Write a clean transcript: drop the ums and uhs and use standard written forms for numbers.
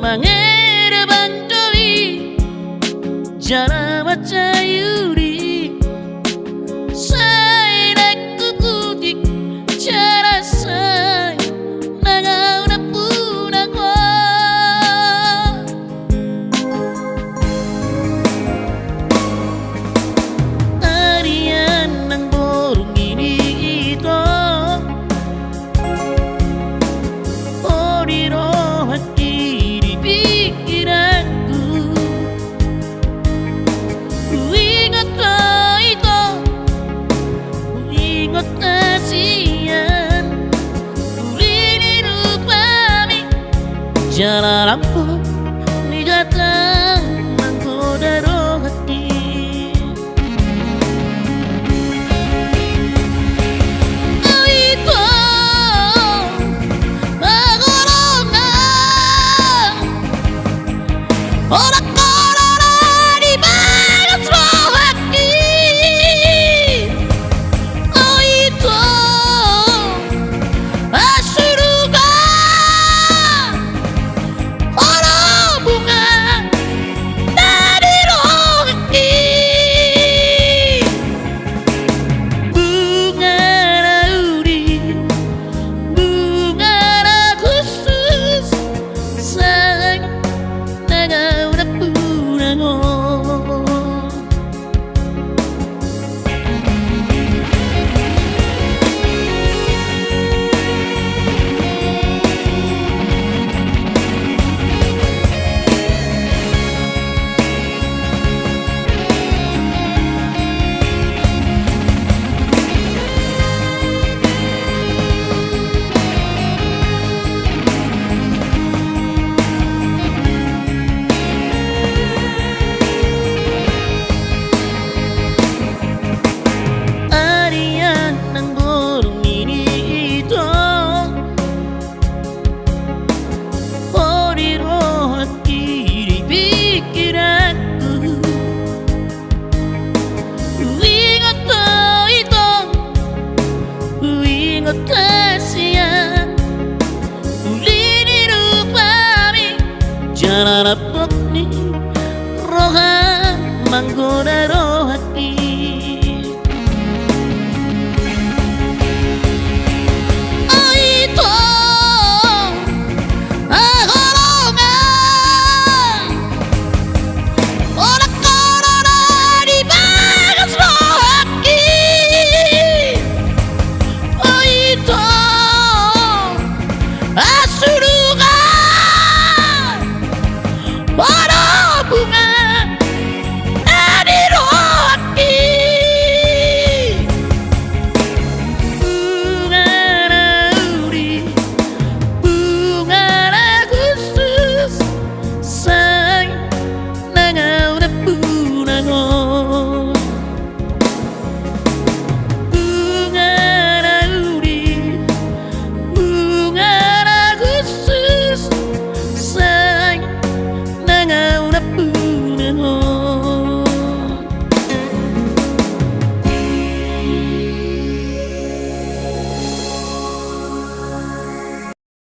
menghadapan doi Jana baca yuri Saya nak kukutik cara saya Nangau na puna ko Harian ng burung ini ito Oh di roh hati di pikiranku Ku ingat itu Ku ingat kasihan Kulini rupami Jalan lampu Ni datang menggoda roh hati Oh itu Pagolongan Orang di balas roh hati Oh itu Asuruga Orang bunga dari roh hati Bunga rauri Bunga khusus Sang nangau na punango Harian ng burung ini ito Oh di roh hati di pikiranku Ku ingat itu Ku ingat kasihan Kulini rupami Jalan dapat ni rohan menggoda roh